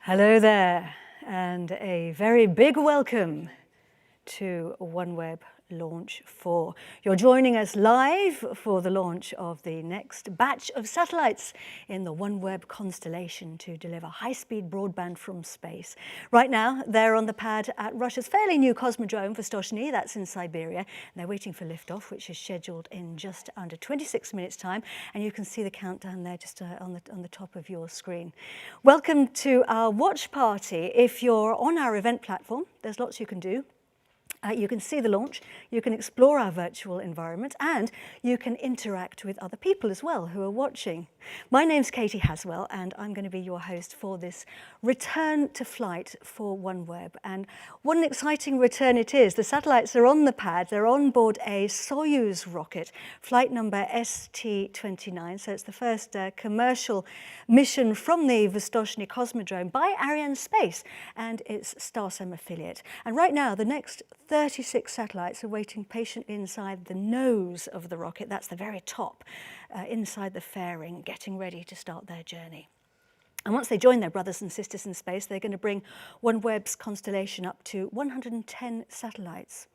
Hello there, and a very big welcome to OneWeb Launch 4. You're joining us live for the launch of the next batch of satellites in the OneWeb constellation to deliver high-speed broadband from space. Right now, they're on the pad at Russia's fairly new cosmodrome, Vostochny, that's in Siberia. And they're waiting for liftoff, which is scheduled in just under 26 minutes' time. And you can see the countdown there just on the top of your screen. Welcome to our watch party. If you're on our event platform, there's lots you can do. You can see the launch, you can explore our virtual environment, and you can interact with other people as well who are watching. My name's Katie Haswell, and I'm going to be your host for this return to flight for OneWeb. And what an exciting return it is. The satellites are on the pad. They're on board a Soyuz rocket, flight number ST-29. So it's the first commercial mission from the Vostochny Cosmodrome by Arianespace and its Starsem affiliate. And right now, the next 36 satellites are waiting patiently inside the nose of the rocket. That's the very top, inside the fairing, getting ready to start their journey. And once they join their brothers and sisters in space, they're going to bring OneWeb's constellation up to 110 satellites.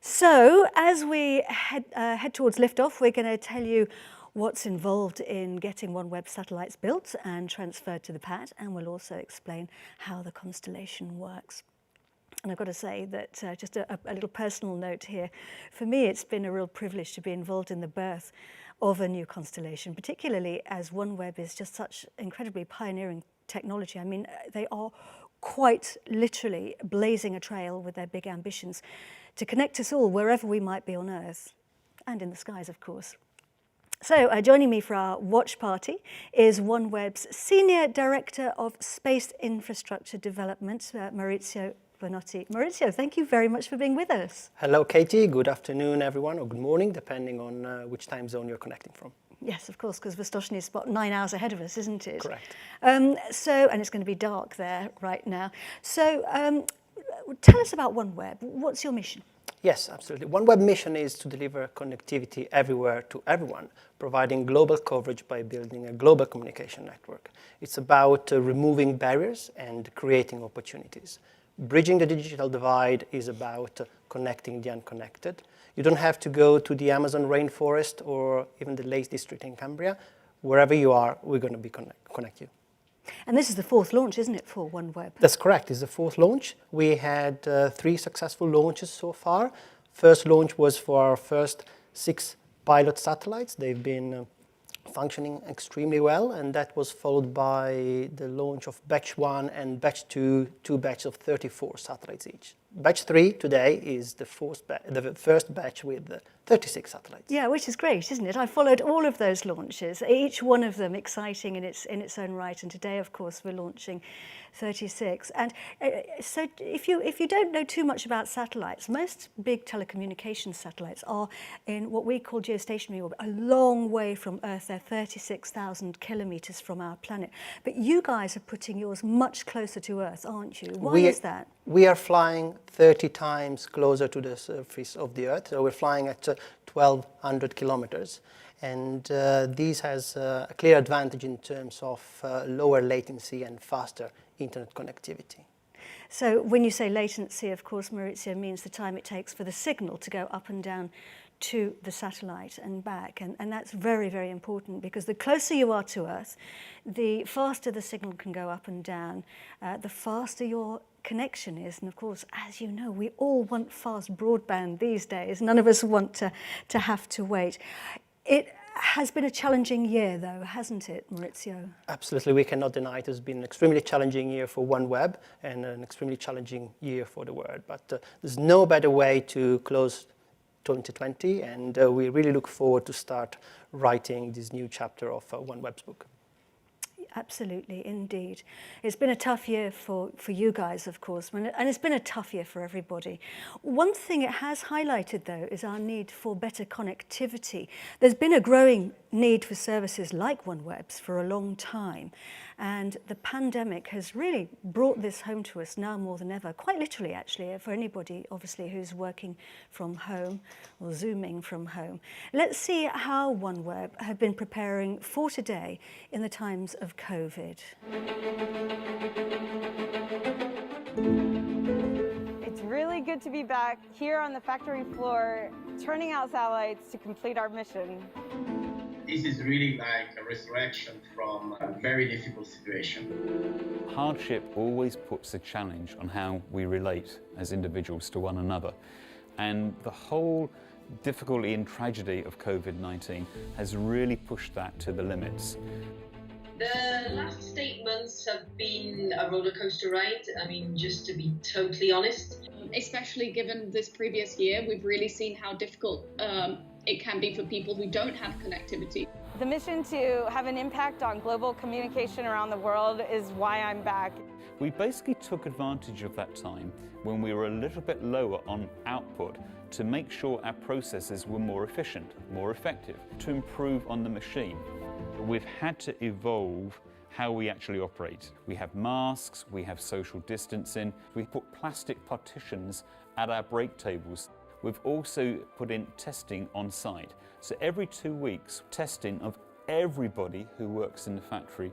So as we head towards liftoff, we're going to tell you what's involved in getting OneWeb satellites built and transferred to the pad, and we'll also explain how the constellation works. And I've got to say that just a little personal note here, for me it's been a real privilege to be involved in the birth of a new constellation, particularly as OneWeb is just such incredibly pioneering technology. I mean, they are quite literally blazing a trail with their big ambitions to connect us all wherever we might be on Earth, and in the skies, of course. So joining me for our watch party is OneWeb's Senior Director of Space Infrastructure Development, Maurizio Bonotti. Maurizio, thank you very much for being with us. Hello, Katie. Good afternoon, everyone, or good morning, depending on which time zone you're connecting from. Yes, of course, because Vostochny is about 9 hours ahead of us, isn't it? Correct. And it's going to be dark there right now. So tell us about OneWeb. What's your mission? Yes, absolutely. OneWeb mission is to deliver connectivity everywhere to everyone, providing global coverage by building a global communication network. It's about removing barriers and creating opportunities. Bridging the digital divide is about connecting the unconnected. You don't have to go to the Amazon rainforest or even the Lake District in Cambria. Wherever you are, we're going to be connect you. And this is the fourth launch, isn't it, for OneWeb? That's correct. It's the fourth launch. We had 3 successful launches so far. First launch was for our first 6 pilot satellites. They've been functioning extremely well, and that was followed by the launch of batch 1 and batch 2, 2 batches of 34 satellites each. Batch 3 today is the first batch with 36 satellites. Yeah, which is great, isn't it? I followed all of those launches, each one of them exciting in its own right. And today, of course, we're launching 36. And so if you don't know too much about satellites, most big telecommunications satellites are in what we call geostationary orbit, a long way from Earth. They're 36,000 kilometers from our planet. But you guys are putting yours much closer to Earth, aren't you? Why is that? We are flying 30 times closer to the surface of the Earth. So we're flying at 1,200 kilometers. And this has a clear advantage in terms of lower latency and faster internet connectivity. So when you say latency, of course, Maurizio, means the time it takes for the signal to go up and down to the satellite and back. And that's very, very important, because the closer you are to Earth, the faster the signal can go up and down, the faster your connection is. And of course, as you know, we all want fast broadband these days. None of us want to have to wait. It has been a challenging year, though, hasn't it, Maurizio? Absolutely, we cannot deny it has been an extremely challenging year for OneWeb and an extremely challenging year for the world. But there's no better way to close 2020, and we really look forward to start writing this new chapter of OneWeb's book. Absolutely, indeed. It's been a tough year for you guys, of course, and it's been a tough year for everybody. One thing it has highlighted, though, is our need for better connectivity. There's been a growing need for services like OneWeb's for a long time, And the pandemic has really brought this home to us now more than ever, quite literally actually, for anybody obviously who's working from home or Zooming from home. Let's see how OneWeb have been preparing for today in the times of COVID. It's really good to be back here on the factory floor, turning out satellites to complete our mission. This is really like a resurrection from a very difficult situation. Hardship always puts a challenge on how we relate as individuals to one another. And the whole difficulty and tragedy of COVID-19 has really pushed that to the limits. The last 8 months have been a roller coaster ride. I mean, just to be totally honest. Especially given this previous year, we've really seen how difficult it can be for people who don't have connectivity. The mission to have an impact on global communication around the world is why I'm back. We basically took advantage of that time when we were a little bit lower on output to make sure our processes were more efficient, more effective, to improve on the machine. We've had to evolve how we actually operate. We have masks, we have social distancing, we put plastic partitions at our break tables. We've also put in testing on site. So every 2 weeks, testing of everybody who works in the factory.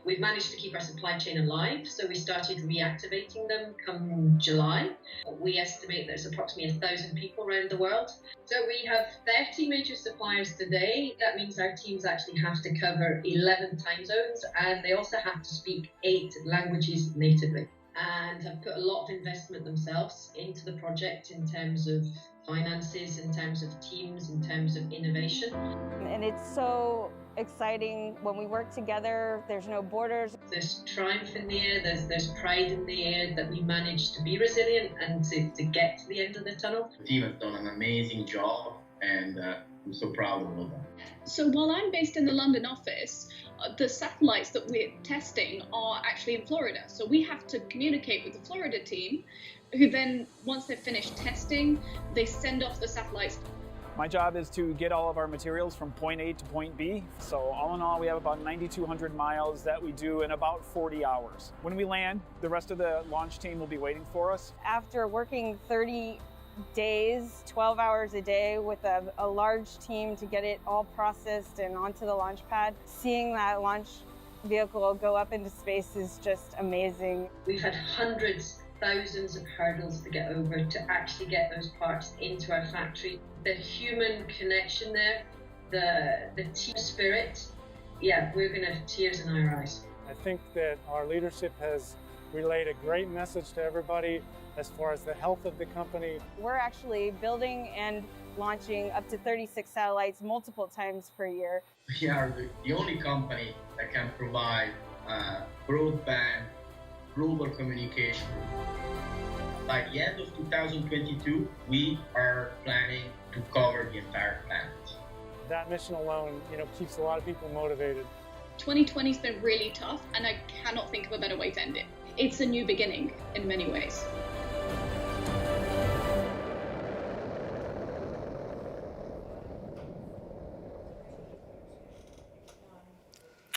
We've managed to keep our supply chain alive, so we started reactivating them come July. We estimate there's approximately 1,000 people around the world. So we have 30 major suppliers today. That means our teams actually have to cover 11 time zones, and they also have to speak 8 languages natively. And have put a lot of investment themselves into the project in terms of finances, in terms of teams, in terms of innovation. And it's so exciting when we work together. There's no borders. There's triumph in the air, there's pride in the air that we managed to be resilient and to get to the end of the tunnel. The team has done an amazing job, and I'm so proud of all that. So while I'm based in the London office, the satellites that we're testing are actually in Florida. So we have to communicate with the Florida team, who then, once they've finished testing, they send off the satellites. My job is to get all of our materials from point A to point B. So all in all, we have about 9,200 miles that we do in about 40 hours. When we land, the rest of the launch team will be waiting for us. After working 30 days, 12 hours a day with a large team to get it all processed and onto the launch pad, seeing that launch vehicle go up into space is just amazing. We've had hundreds, thousands of hurdles to get over to actually get those parts into our factory. The human connection there, the team spirit, yeah, we're going to have tears in our eyes. I think that our leadership has relayed a great message to everybody as far as the health of the company. We're actually building and launching up to 36 satellites multiple times per year. We are the only company that can provide broadband global communication. By the end of 2022, we are planning to cover the entire planet. That mission alone, keeps a lot of people motivated. 2020's been really tough, and I cannot think of a better way to end it. It's a new beginning in many ways.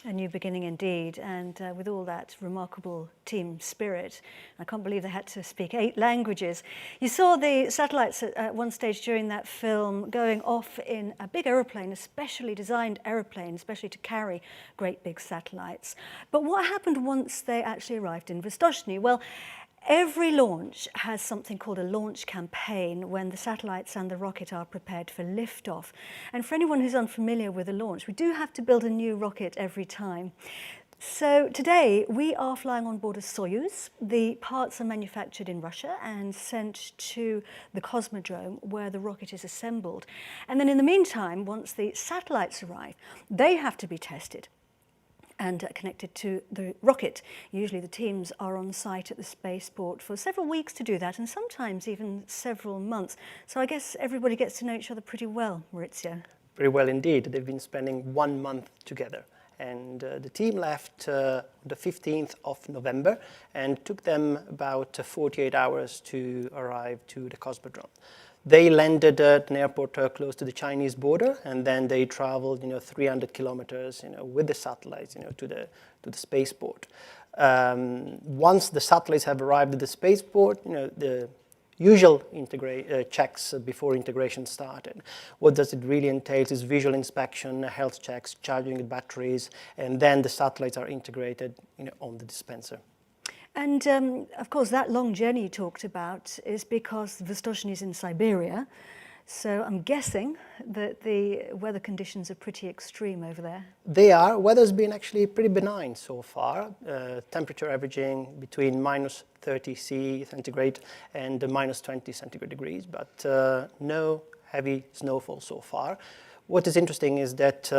A new beginning indeed, and with all that remarkable team spirit. I can't believe they had to speak 8 languages. You saw the satellites at one stage during that film going off in a big aeroplane, a specially designed aeroplane, especially to carry great big satellites. But what happened once they actually arrived in Vostochny? Well, every launch has something called a launch campaign when the satellites and the rocket are prepared for liftoff. And for anyone who's unfamiliar with a launch, we do have to build a new rocket every time. So today we are flying on board a Soyuz. The parts are manufactured in Russia and sent to the Cosmodrome where the rocket is assembled. And then in the meantime, once the satellites arrive, they have to be tested and connected to the rocket. Usually the teams are on site at the spaceport for several weeks to do that, and sometimes even several months. So I guess everybody gets to know each other pretty well, Maurizio. Very well indeed. They've been spending 1 month together. And the team left the 15th of November, and took them about 48 hours to arrive to the Cosmodrome. They landed at an airport close to the Chinese border, and then they traveled, 300 kilometers, with the satellites, to to the spaceport. Once the satellites have arrived at the spaceport, the usual checks before integration started. What does it really entail is visual inspection, health checks, charging the batteries, and then the satellites are integrated on the dispenser. And of course, that long journey you talked about is because Vostochny is in Siberia. So I'm guessing that the weather conditions are pretty extreme over there. They are. Weather's been actually pretty benign so far. Temperature averaging between minus 30 centigrade and minus 20 centigrade degrees, but no heavy snowfall so far. What is interesting is that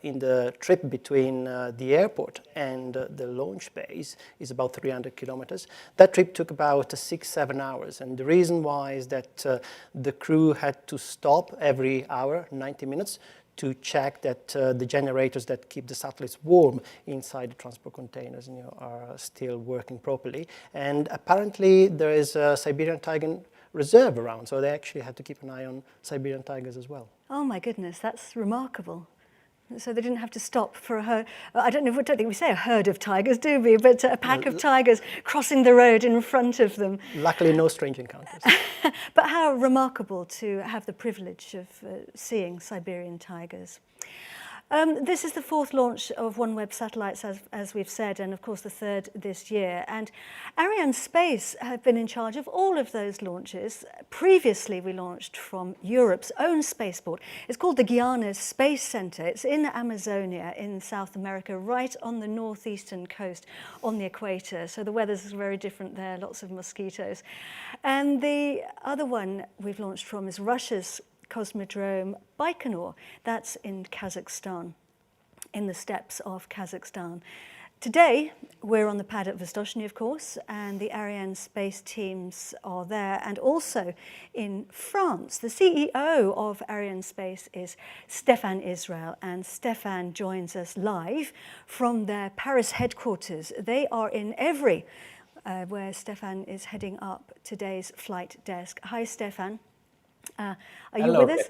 in the trip between the airport and the launch base is about 300 kilometers. That trip took about 6-7 hours. And the reason why is that the crew had to stop every hour, 90 minutes, to check that the generators that keep the satellites warm inside the transport containers are still working properly. And apparently there is a Siberian tiger reserve around, so they actually had to keep an eye on Siberian tigers as well. Oh my goodness, that's remarkable. So they didn't have to stop for a herd. I don't think we say a herd of tigers, do we? But a pack of tigers crossing the road in front of them. Luckily, no strange encounters. But how remarkable to have the privilege of seeing Siberian tigers. This is the fourth launch of OneWeb satellites, as we've said, and of course the third this year. And Arianespace have been in charge of all of those launches. Previously, we launched from Europe's own spaceport. It's called the Guiana Space Center. It's in Amazonia in South America, right on the northeastern coast on the equator. So the weather's very different there, lots of mosquitoes. And the other one we've launched from is Russia's Cosmodrome Baikonur. That's in Kazakhstan, in the steppes of Kazakhstan. Today, we're on the pad at Vostochny, of course, and the Arianespace teams are there. And also in France, the CEO of Arianespace is Stéphane Israel, and Stéphane joins us live from their Paris headquarters. They are in Evry, where Stéphane is heading up today's flight desk. Hi, Stéphane. Are you Hello, with us?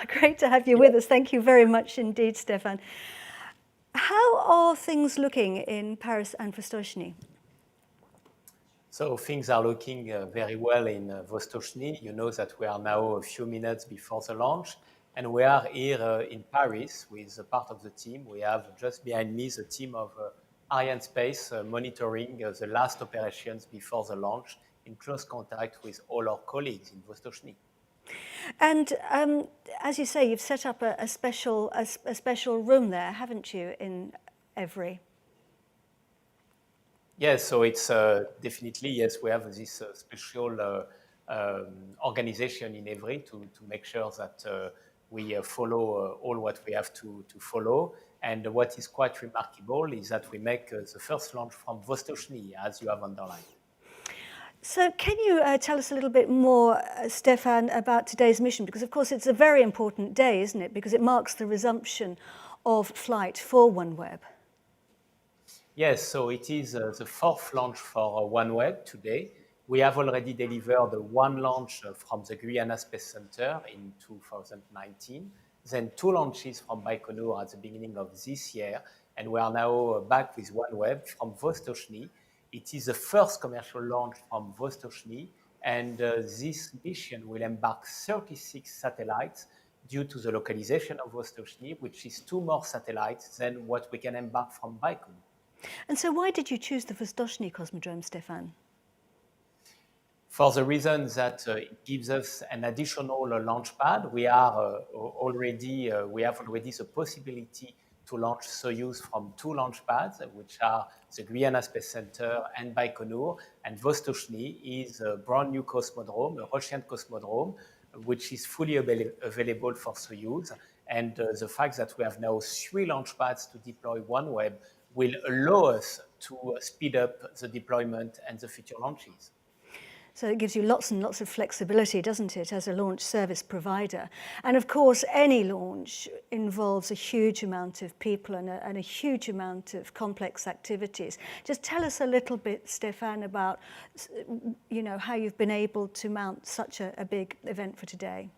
Great to have you with us. Thank you very much indeed, Stéphane. How are things looking in Paris and Vostochny? So things are looking very well in Vostochny. You know that we are now a few minutes before the launch, and we are here in Paris with a part of the team. We have just behind me the team of Arianespace monitoring the last operations before the launch in close contact with all our colleagues in Vostochny. And as you say, you've set up a special room there, haven't you, in Evry? Yes, so it's definitely, yes, we have this special organization in Evry to make sure that we follow all what we have to follow. And what is quite remarkable is that we make the first launch from Vostochny, as you have underlined. So can you tell us a little bit more, Stéphane, about today's mission? Because, of course, it's a very important day, isn't it? Because it marks the resumption of flight for OneWeb. Yes, so it is the fourth launch for OneWeb today. We have already delivered one launch from the Guyana Space Center in 2019, then two launches from Baikonur at the beginning of this year, and we are now back with OneWeb from Vostochny. It is the first commercial launch from Vostochny, and this mission will embark 36 satellites due to the localization of Vostochny, which is 2 more satellites than what we can embark from Baikonur. And so why did you choose the Vostochny Cosmodrome, Stéphane? For the reason that it gives us an additional launch pad. We have already the possibility to launch Soyuz from 2 launch pads, which are the Guyana Space Center and Baikonur. And Vostochny is a brand new cosmodrome, a Russian cosmodrome, which is fully available for Soyuz. And the fact that we have now 3 launch pads to deploy OneWeb will allow us to speed up the deployment and the future launches. So it gives you lots and lots of flexibility, doesn't it, as a launch service provider? And of course, any launch involves a huge amount of people and a huge amount of complex activities. Just tell us a little bit, Stéphane, about how you've been able to mount such a big event for today.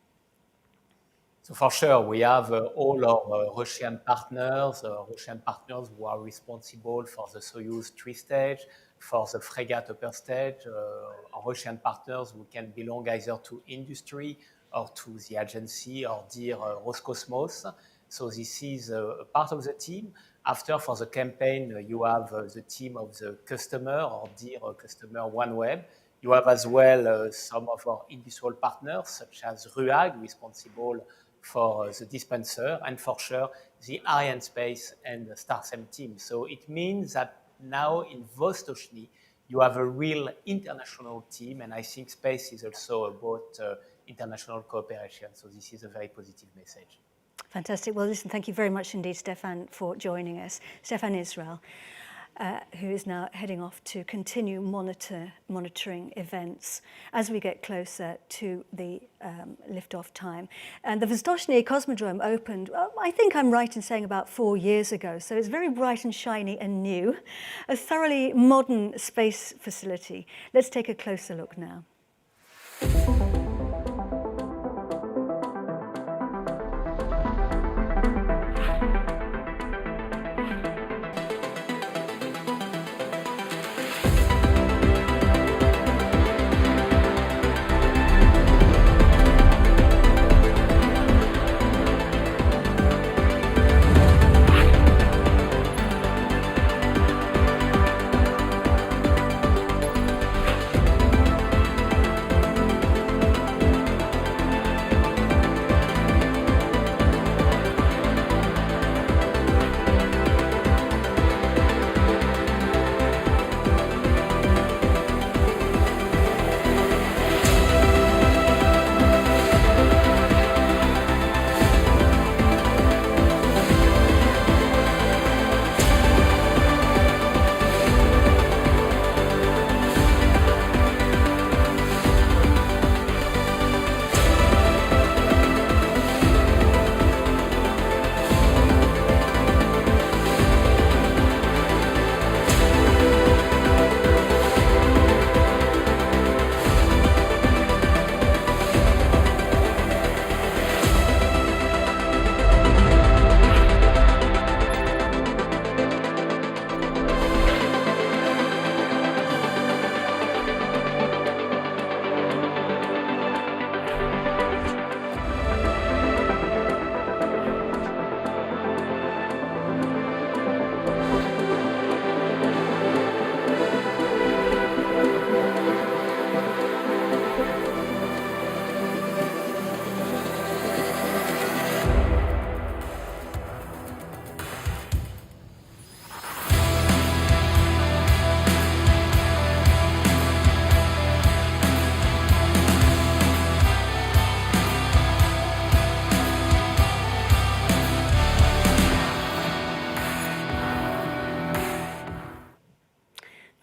So for sure, we have all our Russian partners who are responsible for the Soyuz 3 stage, for the frigate upper stage, our Russian partners who can belong either to industry or to the agency or dear Roscosmos. So this is a part of the team. After, for the campaign, you have the team of the customer or dear customer OneWeb. You have as well some of our industrial partners, such as RUAG, responsible for the dispenser, and for sure, the Arianespace and the StarSem team. So it means that now in Vostochny, you have a real international team, and I think space is also about international cooperation. So this is a very positive message. Fantastic. Well, listen, thank you very much indeed, Stefan, for joining us. Stefan Israel, who is now heading off to continue monitoring events as we get closer to the liftoff time. And the Vostochny Cosmodrome opened, well, I think I'm right in saying about 4 years ago, so it's very bright and shiny and new, a thoroughly modern space facility. Let's take a closer look now.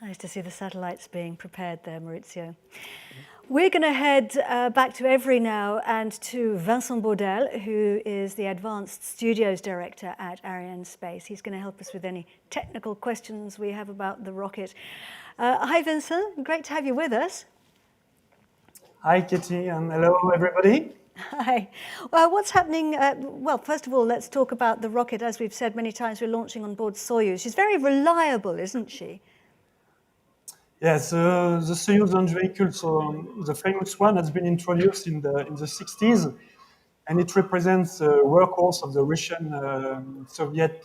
Nice to see the satellites being prepared there, Maurizio. We're going to head back to Evry now and to Vincent Baudel, who is the Advanced Studios Director at Arianespace. He's going to help us with any technical questions we have about the rocket. Hi, Vincent. Great to have you with us. Hi, Kitty, and hello, everybody. Hi. Well, what's happening? Well, first of all, let's talk about the rocket. As we've said many times, we're launching on board Soyuz. She's very reliable, isn't she? Yes, the Soyuz launch vehicle, so the famous one, has been introduced in the 60s, and it represents a workhorse of the Russian Soviet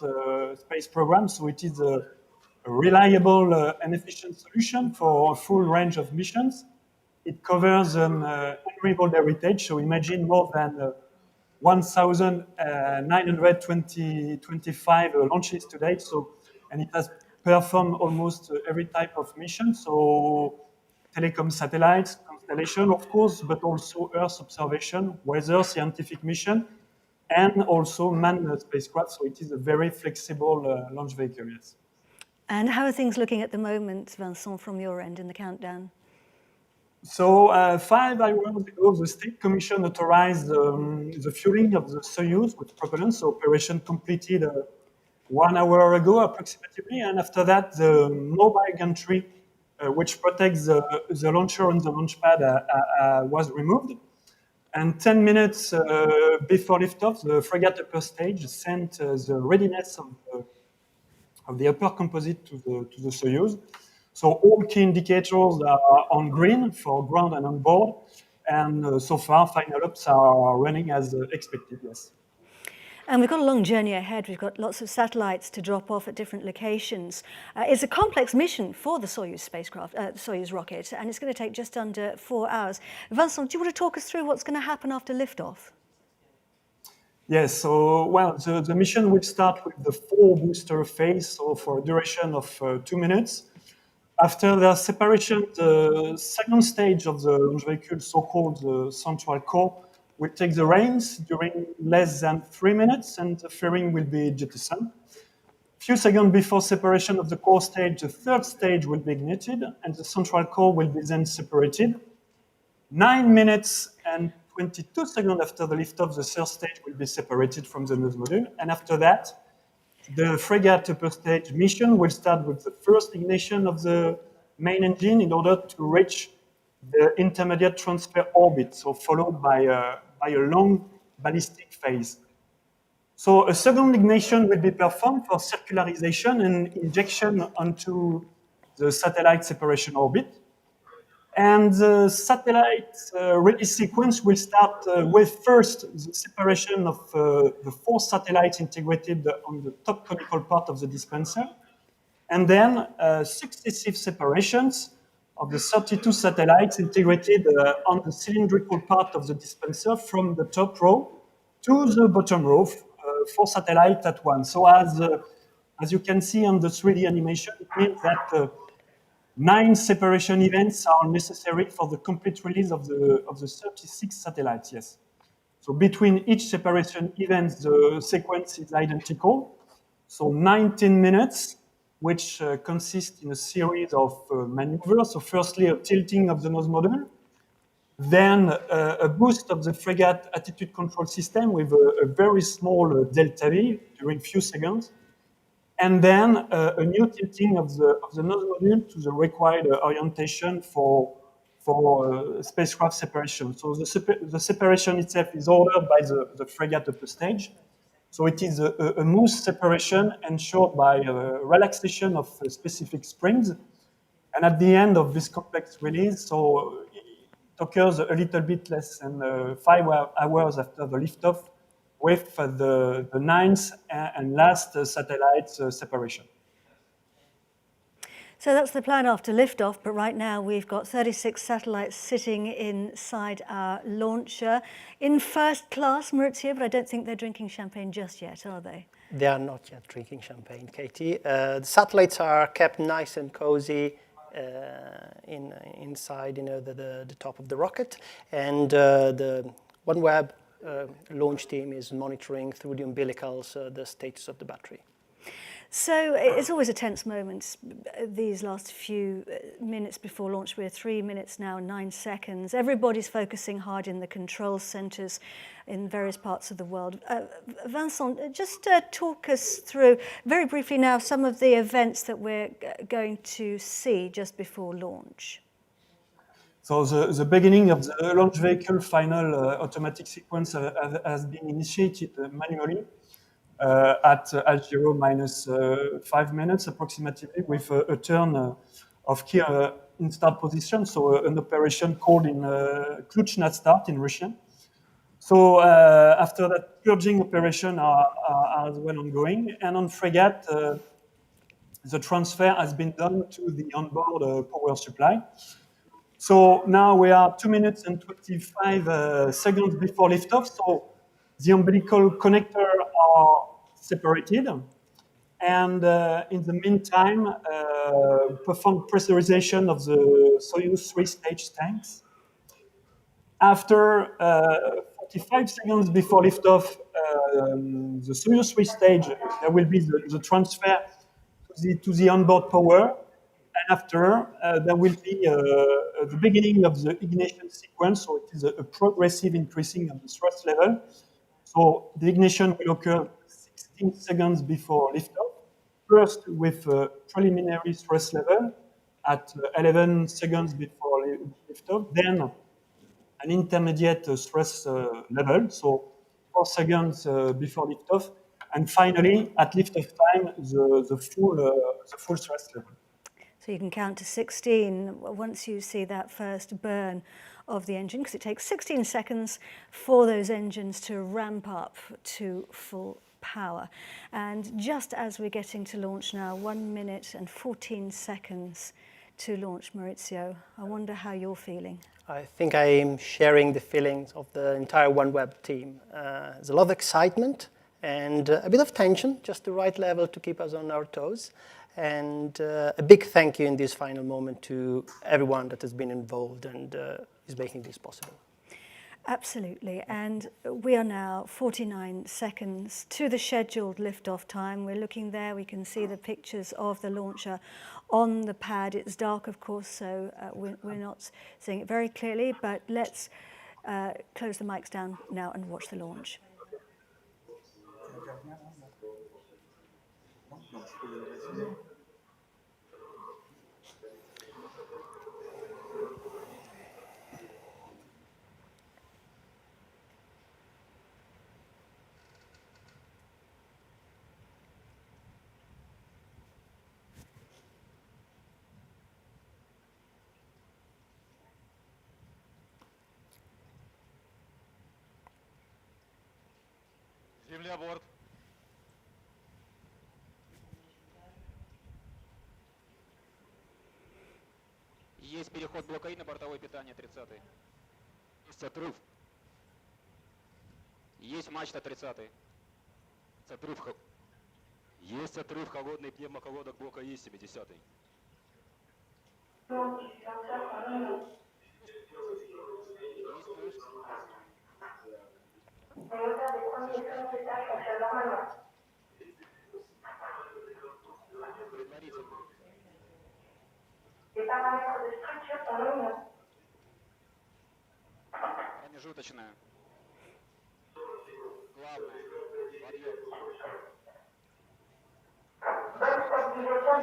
space program. So it is a reliable and efficient solution for a full range of missions. It covers an unrivaled heritage. So imagine more than 1,925 launches to date. So, and it has performed almost every type of mission. So telecom satellites, constellation, of course, but also Earth observation, weather, scientific mission, and also manned spacecraft. So it is a very flexible launch vehicle, yes. And how are things looking at the moment, Vincent, from your end in the countdown? So 5 hours ago, the State Commission authorized the fueling of the Soyuz with propellant. So operation completed 1 hour ago, approximately. And after that, the mobile gantry, which protects the launcher and the launch pad, was removed. And 10 minutes before liftoff, the frigate upper stage sent the readiness of the upper composite to the Soyuz. So all key indicators are on green for ground and on board. And so far, final ops are running as expected, yes. And we've got a long journey ahead. We've got lots of satellites to drop off at different locations. It's a complex mission for the Soyuz spacecraft, Soyuz rocket, and it's going to take just under 4 hours. Vincent, do you want to talk us through what's going to happen after liftoff? Yes, so, well, the mission will start with the 4 booster phase, so for a duration of 2 minutes. After their separation, the second stage of the launch vehicle, so-called the central core, will take the reins during less than 3 minutes, and the fairing will be jettisoned. A few seconds before separation of the core stage, the third stage will be ignited, and the central core will be then separated. 9 minutes and 22 seconds after the liftoff, the third stage will be separated from the nose module, and after that, the frigate upper stage mission will start with the first ignition of the main engine in order to reach the intermediate transfer orbit, so followed by a long ballistic phase. So a second ignition will be performed for circularization and injection onto the satellite separation orbit. And the satellite release sequence will start with first the separation of the 4 satellites integrated on the top conical part of the dispenser, and then successive separations of the 32 satellites integrated on the cylindrical part of the dispenser from the top row to the bottom row, 4 satellites at once. So as you can see on the 3D animation, it means that 9 separation events are necessary for the complete release of the 36 satellites, yes. So between each separation event, the sequence is identical. So 19 minutes, which consists in a series of maneuvers. So firstly, a tilting of the nose module, then a boost of the frigate attitude control system with a very small delta V during few seconds, and then a new tilting of the nose module to the required orientation for spacecraft separation. So the separation itself is ordered by the frigate upper stage. So it is a smooth separation ensured by relaxation of specific springs. And at the end of this complex release, so it occurs a little bit less than 5 hours after the liftoff, with the 9th and last satellite separation. So that's the plan after liftoff, but right now we've got 36 satellites sitting inside our launcher in first class, Maurizio, but I don't think they're drinking champagne just yet, are they? They are not yet drinking champagne, Katie. The satellites are kept nice and cozy inside, the top of the rocket, and the OneWeb launch team is monitoring through the umbilicals the status of the battery. So it's always a tense moment, these last few minutes before launch. We're 3 minutes now, 9 seconds. Everybody's focusing hard in the control centres in various parts of the world. Vincent, just talk us through, very briefly now, some of the events that we're going to see just before launch. So the beginning of the launch vehicle final automatic sequence has been initiated manually at Al0 minus 5 minutes approximately, with a turn of key in start position, so an operation called in Kluch na start in Russian. So after that, purging operation are as well ongoing, and on frigate, the transfer has been done to the onboard power supply. So now we are 2 minutes and 25 seconds before liftoff. So the umbilical connectors are separated, and in the meantime, perform pressurization of the Soyuz 3-stage tanks. After 45 seconds before liftoff, the Soyuz 3-stage, there will be the transfer to the onboard power. And after, there will be the beginning of the ignition sequence. So it is a progressive increasing of the thrust level. So the ignition will occur 16 seconds before liftoff. First with preliminary thrust level at 11 seconds before liftoff. Then an intermediate stress level, so 4 seconds before liftoff, and finally, at liftoff time, the full stress level. So you can count to 16 once you see that first burn of the engine, because it takes 16 seconds for those engines to ramp up to full power. And just as we're getting to launch now, 1 minute and 14 seconds to launch, Maurizio. I wonder how you're feeling. I think I am sharing the feelings of the entire OneWeb team. There's a lot of excitement and a bit of tension, just the right level to keep us on our toes. And a big thank you in this final moment to everyone that has been involved and is making this possible. Absolutely, and we are now 49 seconds to the scheduled liftoff time. We're looking there, we can see the pictures of the launcher on the pad. It's dark, of course, so we're not seeing it very clearly, but let's close the mics down now and watch the launch. Земля, борт. Есть переход блока И на бортовое питание 30-й. Есть отрыв. Есть мачта 30-й. Есть отрыв холодный пневмоколодок блока И 70-й. Промежуточная. Главное. Подъем.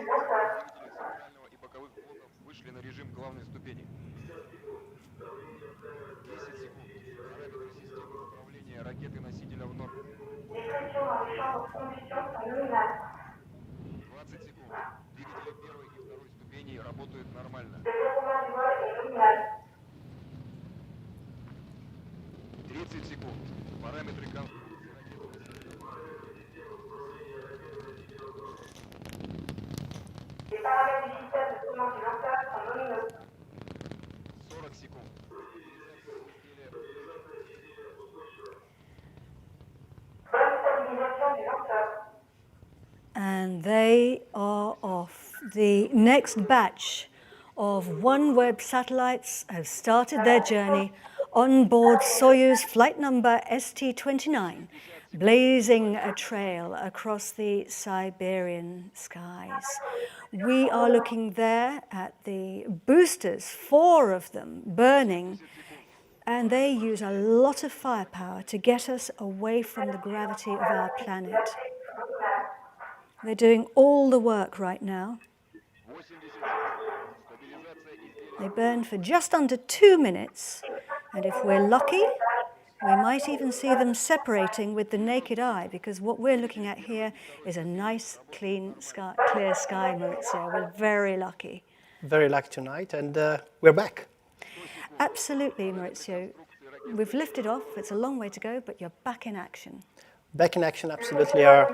Двигатели центрального и боковых блоков вышли на режим главной ступени. 10 секунд. Параметры системы управления ракеты-носителя в норме. 20 секунд. Двигатели первой и второй ступеней работают нормально. 30 секунд. Параметры конструкции ракеты-носителя в норме. 40 секунд. And they are off. The next batch of OneWeb satellites have started their journey on board Soyuz flight number ST-29, blazing a trail across the Siberian skies. We are looking there at the boosters, 4 of them burning, and they use a lot of firepower to get us away from the gravity of our planet. They're doing all the work right now. They burn for just under 2 minutes, and if we're lucky, we might even see them separating with the naked eye, because what we're looking at here is a nice, clear sky, Maurizio. We're very lucky. Very lucky tonight, and we're back. Absolutely, Maurizio. We've lifted off. It's a long way to go, but you're back in action. Back in action, absolutely. Our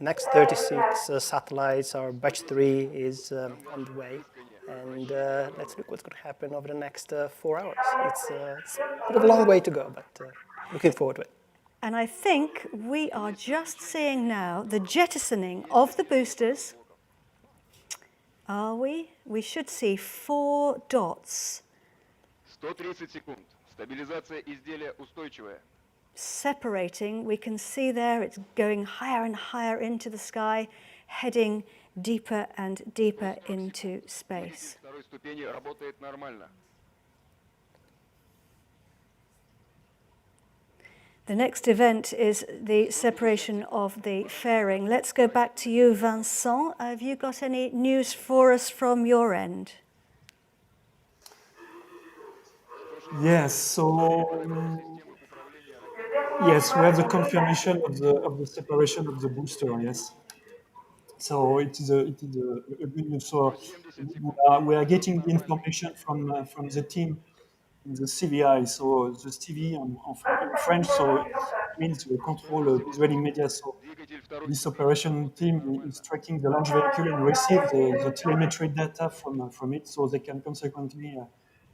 next 36 satellites, our batch 3 is on the way. And let's look what's going to happen over the next 4 hours. It's a bit of a long way to go, but looking forward to it. And I think we are just seeing now the jettisoning of the boosters. Are we? We should see 4 dots. 130 секунд. Стабилизация изделия устойчивая. Separating, we can see there it's going higher and higher into the sky, heading deeper and deeper into space. Второй ступени работает нормально. The next event is the separation of the fairing. Let's go back to you, Vincent. Have you got any news for us from your end? Yes, so yes, we have the confirmation of the separation of the booster. Yes, so it is a good news. So we are getting the information from the team in the CVI. So the CV in French, so it means the control visual media. So this operation team is tracking the launch vehicle and receive the telemetry data from it, so they can consequently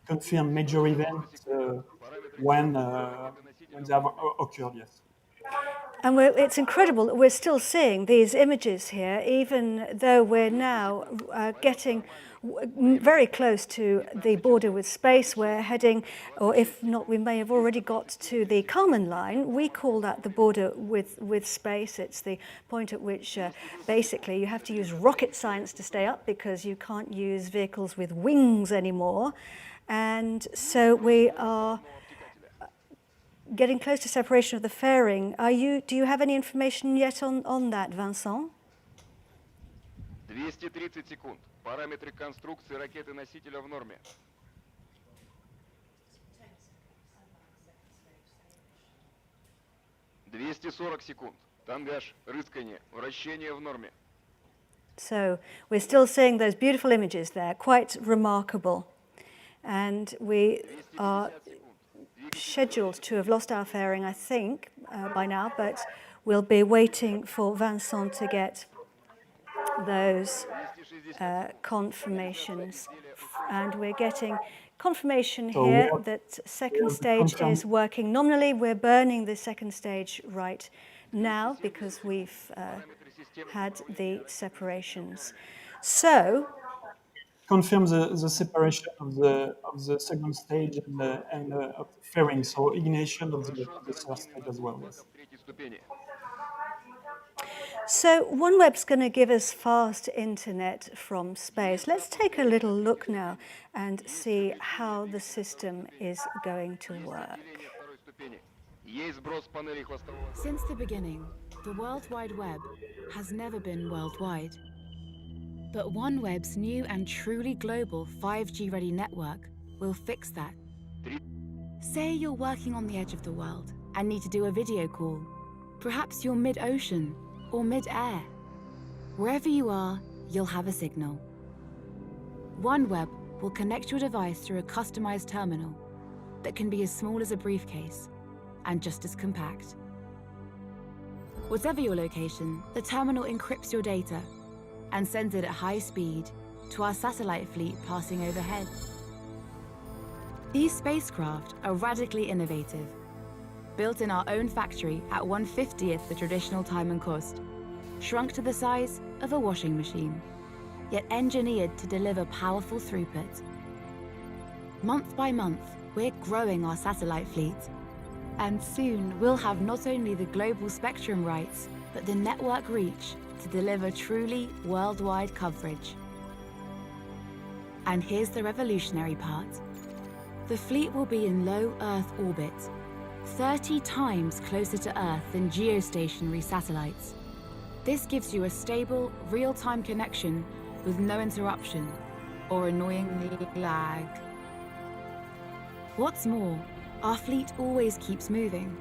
confirm major events when they have occurred. Yes. And it's incredible that we're still seeing these images here, even though we're now getting very close to the border with space. We're heading, or if not, we may have already got to the Kármán line. We call that the border with space. It's the point at which basically you have to use rocket science to stay up, because you can't use vehicles with wings anymore. And so we are getting close to separation of the fairing. Do you have any information yet on that, Vincent? 230 секунд. Параметры конструкции ракеты-носителя в норме. секунд. Тангаж, рыскание, вращение в норме. So we're still seeing those beautiful images there, quite remarkable. And we are scheduled to have lost our fairing, I think, by now, but we'll be waiting for Vincent to get those confirmations. And we're getting confirmation here that second stage is working nominally. We're burning the second stage right now because we've had the separations. So confirm the separation of the second stage and of the fairing, so ignition of the third stage as well. Yes. So OneWeb's going to give us fast internet from space. Let's take a little look now and see how the system is going to work. Since the beginning, the World Wide Web has never been worldwide. But OneWeb's new and truly global 5G-ready network will fix that. Say you're working on the edge of the world and need to do a video call. Perhaps you're mid-ocean or mid-air. Wherever you are, you'll have a signal. OneWeb will connect your device through a customized terminal that can be as small as a briefcase and just as compact. Whatever your location, the terminal encrypts your data and sends it at high speed to our satellite fleet passing overhead. These spacecraft are radically innovative, built in our own factory at 1/50th the traditional time and cost, shrunk to the size of a washing machine, yet engineered to deliver powerful throughput. Month by month, we're growing our satellite fleet, and soon we'll have not only the global spectrum rights, but the network reach to deliver truly worldwide coverage. And here's the revolutionary part. The fleet will be in low Earth orbit, 30 times closer to Earth than geostationary satellites. This gives you a stable, real-time connection with no interruption or annoyingly lag. What's more, our fleet always keeps moving,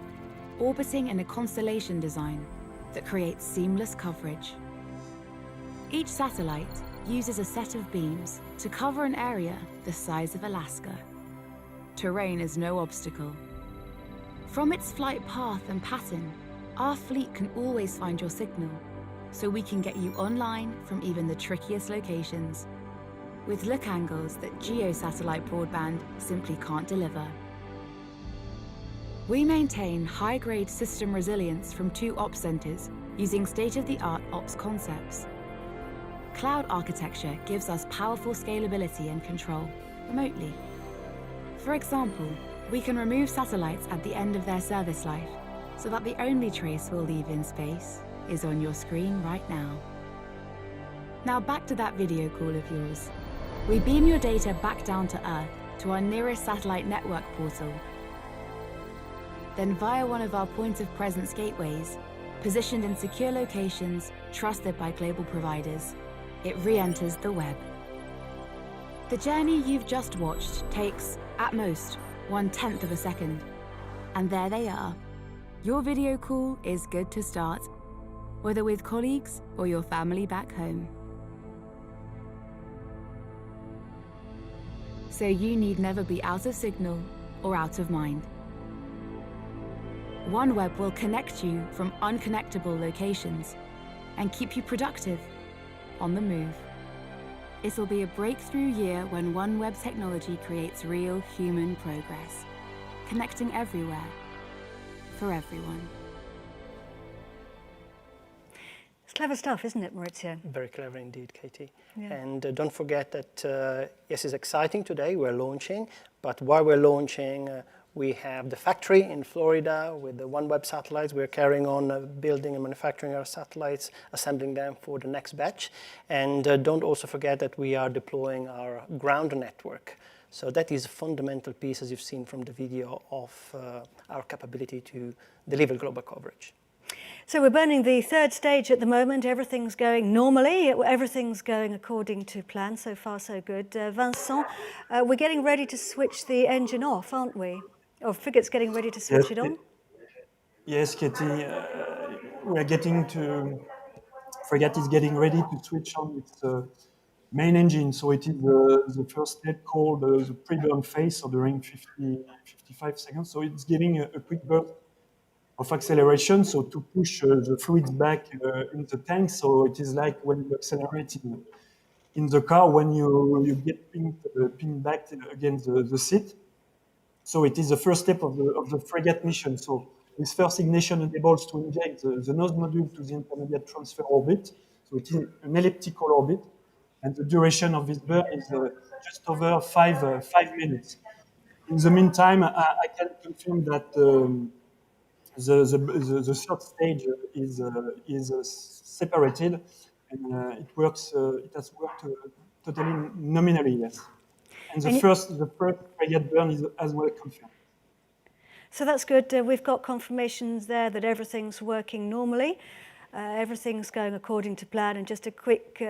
orbiting in a constellation design that creates seamless coverage. Each satellite uses a set of beams to cover an area the size of Alaska. Terrain is no obstacle. From its flight path and pattern, our fleet can always find your signal, so we can get you online from even the trickiest locations, with look angles that geo-satellite broadband simply can't deliver. We maintain high-grade system resilience from 2 ops centers using state-of-the-art ops concepts. Cloud architecture gives us powerful scalability and control remotely. For example, we can remove satellites at the end of their service life, so that the only trace we'll leave in space is on your screen right now. Now back to that video call of yours. We beam your data back down to Earth to our nearest satellite network portal. Then via one of our point of presence gateways, positioned in secure locations trusted by global providers, it re-enters the web. The journey you've just watched takes, at most, 1/10 of a second. And there they are. Your video call is good to start, whether with colleagues or your family back home. So you need never be out of signal or out of mind. OneWeb will connect you from unconnectable locations and keep you productive on the move. It'll be a breakthrough year when OneWeb technology creates real human progress, connecting everywhere, for everyone. It's clever stuff, isn't it, Maurizio? Very clever indeed, Katie. Yeah. And don't forget that, yes, it's exciting today, we're launching, but while we're launching, we have the factory in Florida with the OneWeb satellites. We're carrying on building and manufacturing our satellites, assembling them for the next batch. And don't also forget that we are deploying our ground network. So that is a fundamental piece, as you've seen from the video, of our capability to deliver global coverage. So we're burning the third stage at the moment. Everything's going normally. Everything's going according to plan. So far, so good. Vincent, we're getting ready to switch the engine off, aren't we? Or Frigate's getting ready to switch it on? Yes, Katie. We are getting to... Frigate is getting ready to switch on its main engine. So it is the first step called the pre-burn phase, so during 55 seconds. So it's giving a quick burst of acceleration, so to push the fluids back in the tank. So it is like when you accelerate in the car, when you get pinned back against the seat. So it is the first step of the Frigate mission. So this first ignition enables to inject the nose module to the intermediate transfer orbit. So it is an elliptical orbit, and the duration of this burn is just over 5 minutes. In the meantime, I can confirm that the third stage is separated, and it works. It has worked totally nominally, yes. And the first Frigate burn is as well confirmed. So that's good. We've got confirmations there that everything's working normally. Everything's going according to plan. And just a quick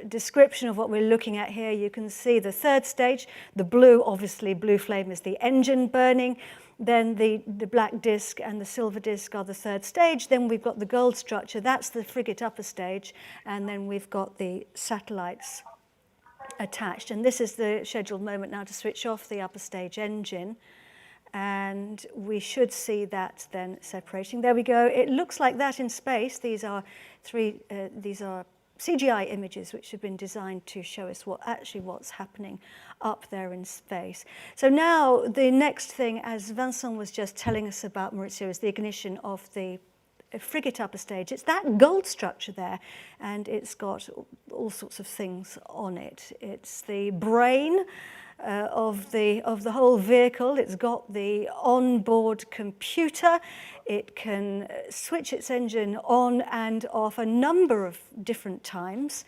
description of what we're looking at here. You can see the third stage, the blue, obviously blue flame is the engine burning. Then the black disc and the silver disc are the third stage. Then we've got the gold structure, that's the frigate upper stage. And then we've got the satellites attached. And this is the scheduled moment now to switch off the upper stage engine. And we should see that then separating. There we go. It looks like that in space. These are CGI images which have been designed to show us what's happening up there in space. So now the next thing, as Vincent was just telling us about, Maurizio, is the ignition of the frigate upper stage. It's that gold structure there, and it's got all sorts of things on it. It's the brain of the whole vehicle. It's got the onboard computer. It can switch its engine on and off a number of different times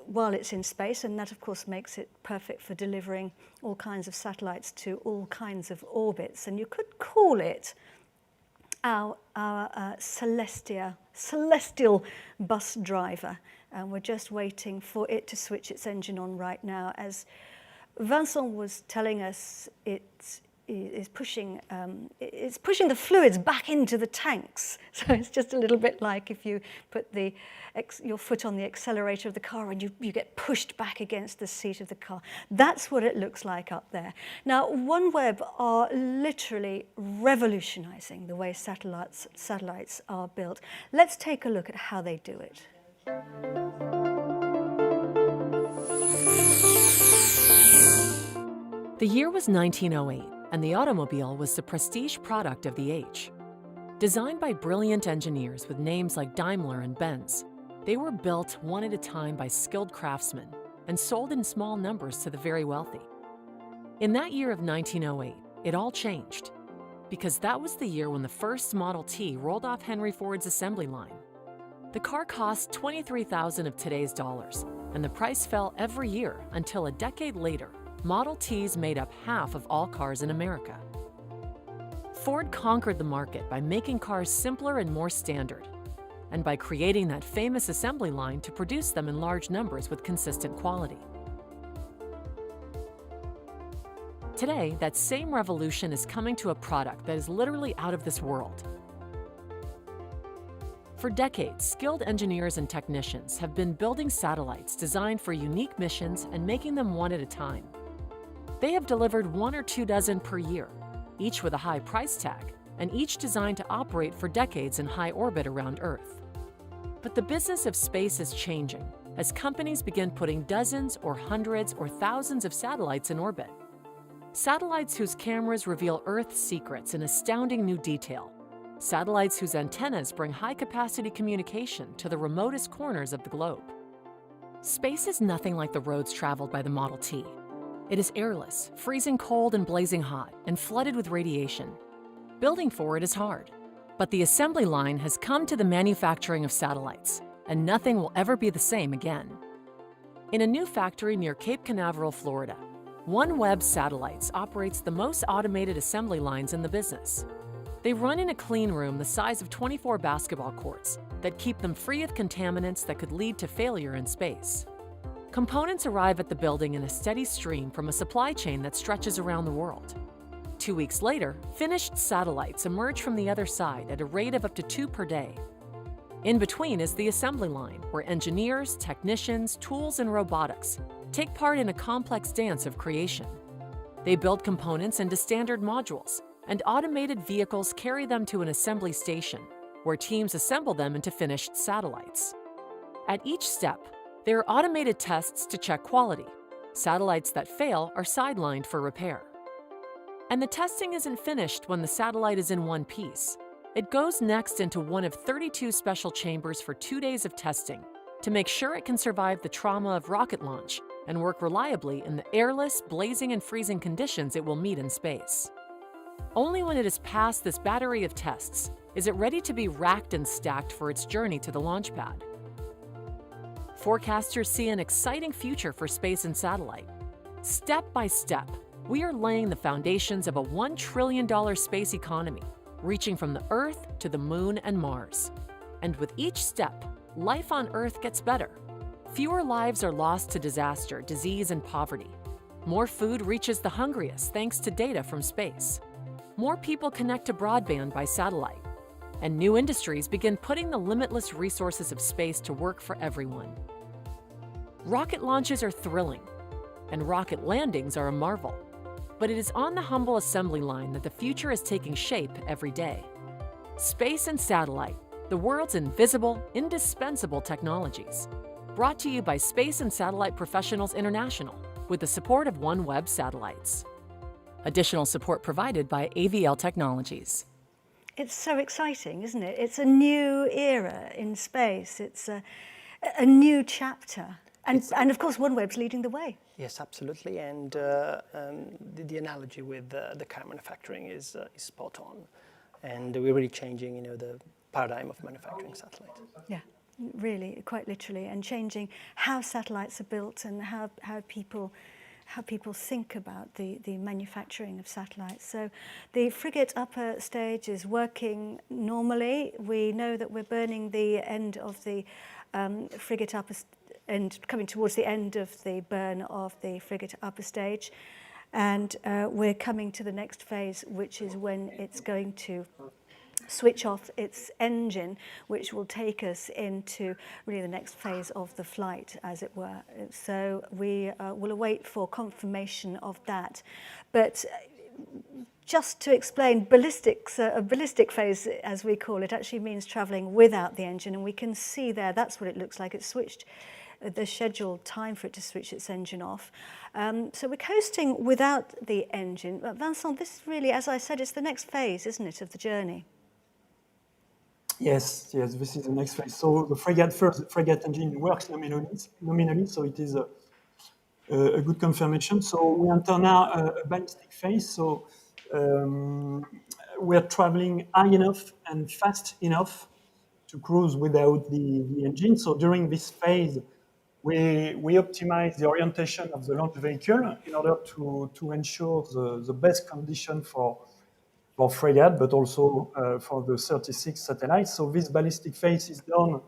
while it's in space, and that of course makes it perfect for delivering all kinds of satellites to all kinds of orbits. And you could call it our celestial bus driver, and we're just waiting for it to switch its engine on right now. As Vincent was telling us, it's pushing the fluids back into the tanks. So it's just a little bit like if you put your foot on the accelerator of the car and you get pushed back against the seat of the car. That's what it looks like up there. Now, OneWeb are literally revolutionizing the way satellites are built. Let's take a look at how they do it. The year was 1908, and the automobile was the prestige product of the age. Designed by brilliant engineers with names like Daimler and Benz, they were built one at a time by skilled craftsmen and sold in small numbers to the very wealthy. In that year of 1908, it all changed, because that was the year when the first Model T rolled off Henry Ford's assembly line. The car cost $23,000 of today's dollars, and the price fell every year until a decade later, Model Ts made up half of all cars in America. Ford conquered the market by making cars simpler and more standard, and by creating that famous assembly line to produce them in large numbers with consistent quality. Today, that same revolution is coming to a product that is literally out of this world. For decades, skilled engineers and technicians have been building satellites designed for unique missions and making them one at a time. They have delivered 1 or 2 dozen per year, each with a high price tag, and each designed to operate for decades in high orbit around Earth. But the business of space is changing as companies begin putting dozens or hundreds or thousands of satellites in orbit. Satellites whose cameras reveal Earth's secrets in astounding new detail. Satellites whose antennas bring high-capacity communication to the remotest corners of the globe. Space is nothing like the roads traveled by the Model T. It is airless, freezing cold and blazing hot, and flooded with radiation. Building for it is hard. But the assembly line has come to the manufacturing of satellites, and nothing will ever be the same again. In a new factory near Cape Canaveral, Florida, OneWeb Satellites operates the most automated assembly lines in the business. They run in a clean room the size of 24 basketball courts that keep them free of contaminants that could lead to failure in space. Components arrive at the building in a steady stream from a supply chain that stretches around the world. 2 weeks later, finished satellites emerge from the other side at a rate of up to 2 per day. In between is the assembly line, where engineers, technicians, tools, and robotics take part in a complex dance of creation. They build components into standard modules, and automated vehicles carry them to an assembly station, where teams assemble them into finished satellites. At each step, there are automated tests to check quality. Satellites that fail are sidelined for repair. And the testing isn't finished when the satellite is in one piece. It goes next into one of 32 special chambers for 2 days of testing to make sure it can survive the trauma of rocket launch and work reliably in the airless, blazing, and freezing conditions it will meet in space. Only when it has passed this battery of tests is it ready to be racked and stacked for its journey to the launch pad. Forecasters see an exciting future for space and satellite. Step by step, we are laying the foundations of a $1 trillion space economy, reaching from the Earth to the Moon and Mars. And with each step, life on Earth gets better. Fewer lives are lost to disaster, disease, and poverty. More food reaches the hungriest thanks to data from space. More people connect to broadband by satellite. And new industries begin putting the limitless resources of space to work for everyone. Rocket launches are thrilling, and rocket landings are a marvel. But it is on the humble assembly line that the future is taking shape every day. Space and satellite, the world's invisible, indispensable technologies. Brought to you by Space and Satellite Professionals International, with the support of OneWeb Satellites. Additional support provided by AVL Technologies. It's so exciting, isn't it? It's a new era in space. It's a new chapter. And of course, OneWeb's leading the way. Yes, absolutely. And the analogy with the car manufacturing is spot on. And we're really changing, the paradigm of manufacturing satellites. Yeah, really, quite literally, and changing how satellites are built and how people think about the manufacturing of satellites. So the frigate upper stage is working normally. We know that we're burning the end of the frigate upper and coming towards the end of the burn of the frigate upper stage. And we're coming to the next phase, which is when it's going to switch off its engine, which will take us into really the next phase of the flight, as it were. So we will await for confirmation of that. But just to explain, ballistics, a ballistic phase, as we call it, actually means traveling without the engine. And we can see there, that's what it looks like. It's switched the scheduled time for it to switch its engine off. So we're coasting without the engine. But Vincent, this is really, as I said, it's the next phase, isn't it, of the journey? Yes, this is the next phase. So the frigate engine works nominally, so it is a good confirmation. So we enter now a ballistic phase. So we are traveling high enough and fast enough to cruise without the engine. So during this phase, we optimize the orientation of the launch vehicle in order to ensure the best condition for frigate, but also for the 36 satellites. So this ballistic phase is done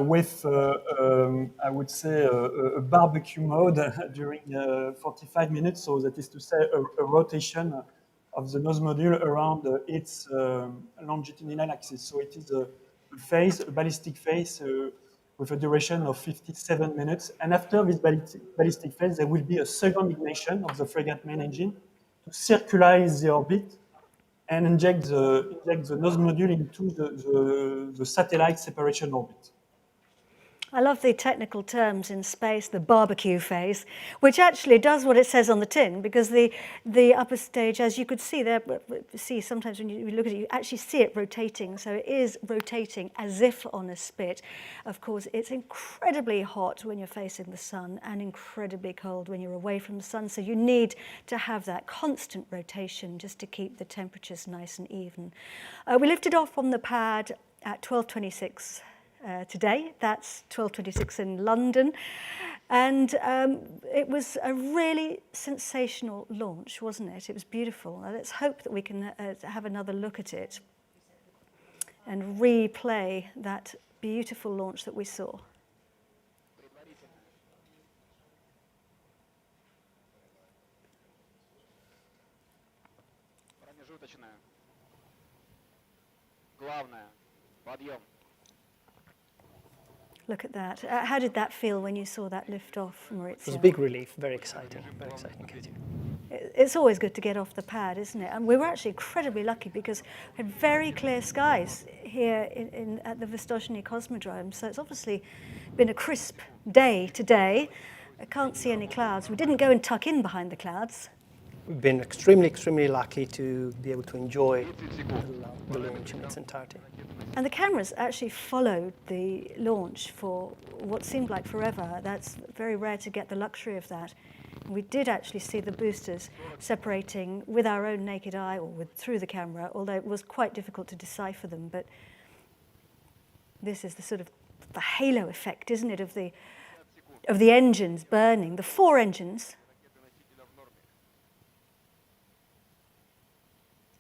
with, I would say, a barbecue mode during 45 minutes. So that is to say a rotation of the nose module around its longitudinal axis. So it is a phase, a ballistic phase with a duration of 57 minutes. And after this ballistic phase, there will be a second ignition of the frigate main engine to circularize the orbit and inject the nose module into the satellite separation orbit. I love the technical terms in space, the barbecue phase, which actually does what it says on the tin, because the upper stage, as you could see there, see sometimes when you look at it, you actually see it rotating. So it is rotating as if on a spit. Of course, it's incredibly hot when you're facing the sun and incredibly cold when you're away from the sun. So you need to have that constant rotation just to keep the temperatures nice and even. We lifted off from the pad at 12:26. Today, that's 12:26 in London, and it was a really sensational launch, wasn't it? It was beautiful. Now, let's hope that we can have another look at it and replay that beautiful launch that we saw. Промежуточная. Главное. Подъем. Look at that. How did that feel when you saw that lift off, Maurizio? It was a big relief, very exciting, Katie. It's always good to get off the pad, isn't it? And we were actually incredibly lucky because we had very clear skies here at the Vostochny Cosmodrome. So it's obviously been a crisp day today. I can't see any clouds. We didn't go and tuck in behind the clouds. We've been extremely lucky to be able to enjoy the launch in its entirety. And the cameras actually followed the launch for what seemed like forever. That's very rare to get the luxury of that. And we did actually see the boosters separating with our own naked eye or through the camera, although it was quite difficult to decipher them. But this is the sort of the halo effect, isn't it, of the engines burning, the 4 engines.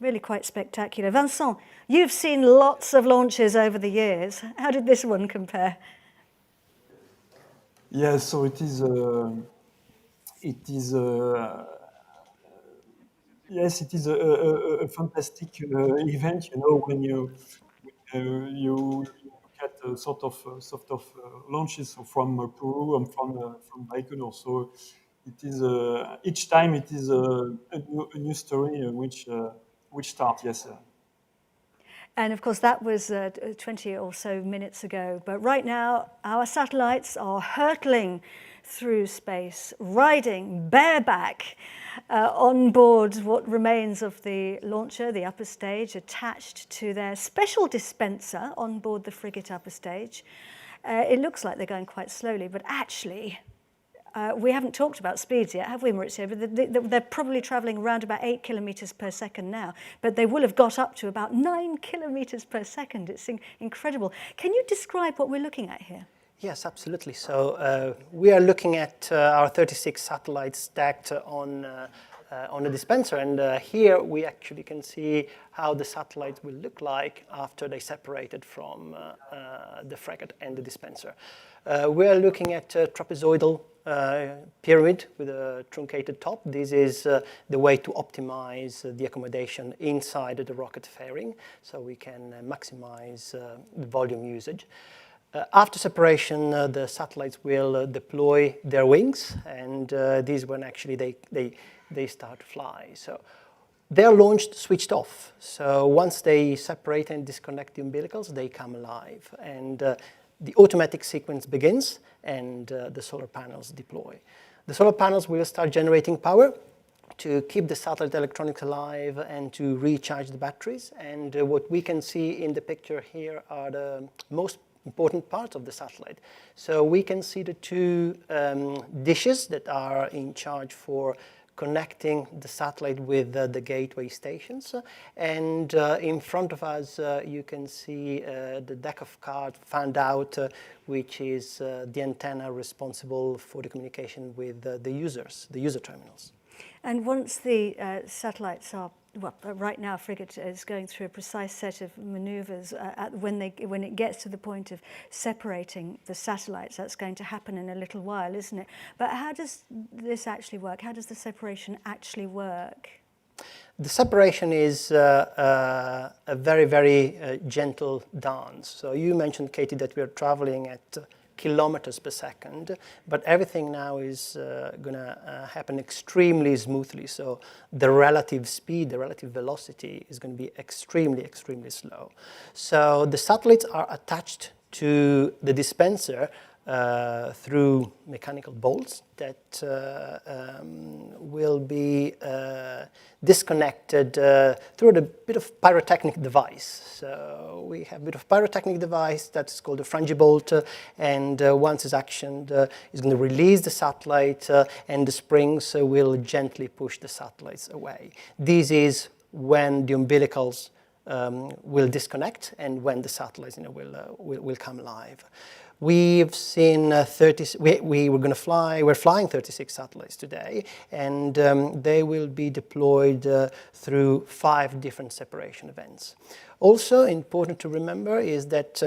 Really quite spectacular. Vincent, you've seen lots of launches over the years. How did this one compare? Yes, so it is a fantastic event. You know, when you look at sort of launches from Peru and from Baikonur. So it is each time it is a new story which starts. Yes. And of course, that was 20 or so minutes ago. But right now, our satellites are hurtling through space, riding bareback on board what remains of the launcher, the upper stage, attached to their special dispenser on board the frigate upper stage. It looks like they're going quite slowly, but actually, we haven't talked about speeds yet, have we, Maurizio? But they're probably traveling around about 8 kilometers per second now, but they will have got up to about 9 kilometers per second. It's incredible. Can you describe what we're looking at here? Yes, absolutely. So we are looking at our 36 satellites stacked on a dispenser, and here we actually can see how the satellites will look like after they separated from the frigate and the dispenser. We are looking at a trapezoidal pyramid with a truncated top. This is the way to optimize the accommodation inside the rocket fairing, so we can maximize the volume usage. After separation, the satellites will deploy their wings, and these when actually they start to fly. So they're launched, switched off. So once they separate and disconnect the umbilicals, they come alive, and the automatic sequence begins, and the solar panels deploy. The solar panels will start generating power to keep the satellite electronics alive and to recharge the batteries. And what we can see in the picture here are the most important part of the satellite. So we can see the 2 dishes that are in charge for connecting the satellite with the gateway stations. And in front of us, you can see the deck of cards fanned out, which is the antenna responsible for the communication with the users, the user terminals. And once the satellites are well, right now, frigate is going through a precise set of manoeuvres. When it gets to the point of separating the satellites, that's going to happen in a little while, isn't it? But how does this actually work? How does the separation actually work? The separation is a very, very gentle dance. So you mentioned, Katie, that we are traveling at kilometers per second, but everything now is going to happen extremely smoothly. So the relative speed, the relative velocity is going to be extremely, extremely slow. So the satellites are attached to the dispenser through mechanical bolts that will be disconnected through a bit of pyrotechnic device. So we have a bit of pyrotechnic device that's called a frangibolt, and once it's actioned, it's going to release the satellite, and the springs will gently push the satellites away. This is when the umbilicals will disconnect and when the satellites will come live. We've seen we're flying 36 satellites today, and they will be deployed through 5 different separation events. Also important to remember is that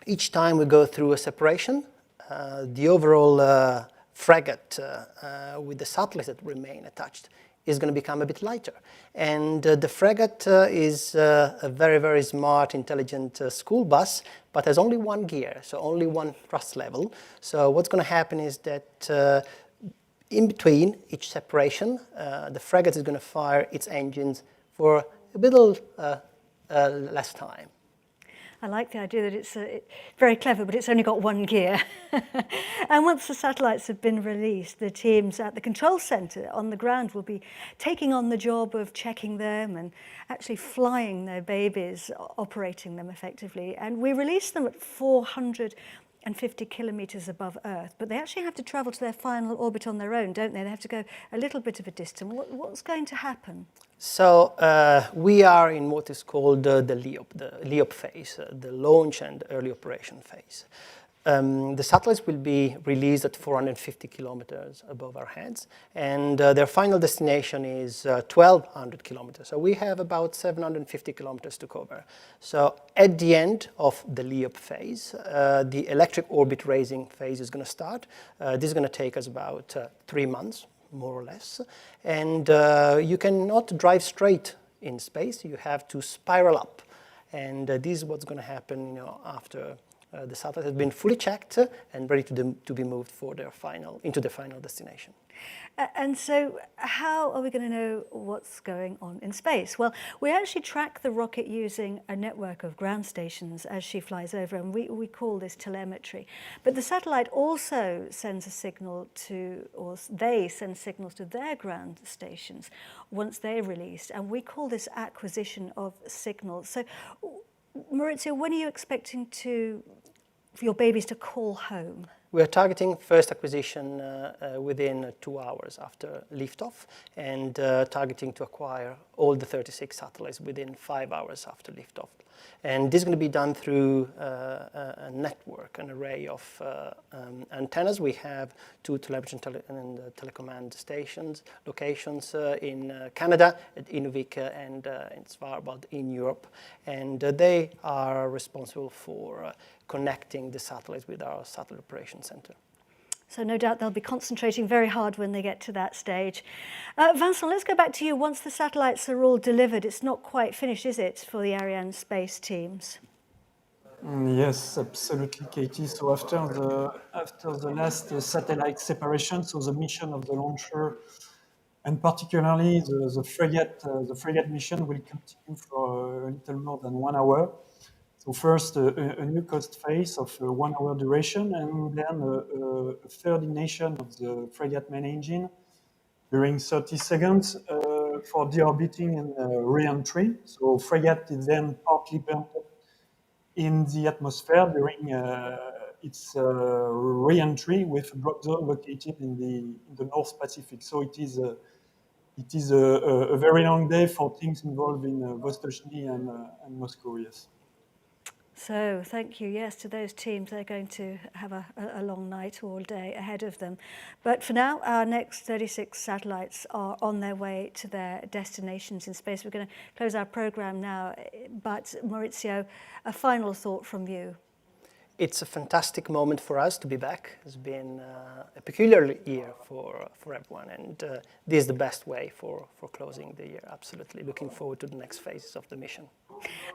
each time we go through a separation, the overall frigate with the satellites that remain attached is going to become a bit lighter. And the frigate is a very, very smart, intelligent school bus, but has only one gear, so only one thrust level. So what's going to happen is that in between each separation, the frigate is going to fire its engines for a little less time. I like the idea that it's very clever, but it's only got one gear. And once the satellites have been released, the teams at the control center on the ground will be taking on the job of checking them and actually flying their babies, operating them effectively. And we release them at 450 kilometers above Earth, but they actually have to travel to their final orbit on their own, don't they? They have to go a little bit of a distance. What's going to happen? So we are in what is called the LEOP phase, the launch and early operation phase. The satellites will be released at 450 kilometers above our heads, and their final destination is 1,200 kilometers. So we have about 750 kilometers to cover. So at the end of the LEOP phase, the electric orbit raising phase is going to start. This is going to take us about 3 months, more or less. And you cannot drive straight in space. You have to spiral up. And this is what's going to happen after the satellite has been fully checked and ready to be moved for into the final destination. And so how are we going to know what's going on in space? Well, we actually track the rocket using a network of ground stations as she flies over, and we call this telemetry. But the satellite also sends a signal or they send signals to their ground stations once they're released, and we call this acquisition of signals. So, Maurizio, when are you expecting for your babies to call home? We're targeting first acquisition within 2 hours after liftoff, and targeting to acquire all the 36 satellites within 5 hours after liftoff. And this is going to be done through a network, an array of antennas. We have 2 television and telecommand locations in Canada, at Inuvik and in Svalbard in Europe. And they are responsible for connecting the satellites with our satellite operations center. So no doubt they'll be concentrating very hard when they get to that stage. Vincent, let's go back to you. Once the satellites are all delivered, it's not quite finished, is it, for the Arianespace teams? Yes, absolutely, Katie. So after the last satellite separation, so the mission of the launcher, and particularly the frigate mission, will continue for a little more than 1 hour. So first, a new coast phase of 1 hour duration, and then a third ignition of the frigate main engine during 30 seconds for deorbiting and re-entry. So frigate is then partly burnt up in the atmosphere during its re-entry with a drop zone located in the North Pacific. So it is a very long day for teams involved in Vostochny and Moscow, yes. So thank you, yes, to those teams. They're going to have a long night all day ahead of them. But for now, our next 36 satellites are on their way to their destinations in space. We're going to close our program now, but Maurizio, a final thought from you. It's a fantastic moment for us to be back. It's been a peculiar year for everyone, and this is the best way for closing the year. Absolutely. Looking forward to the next phases of the mission.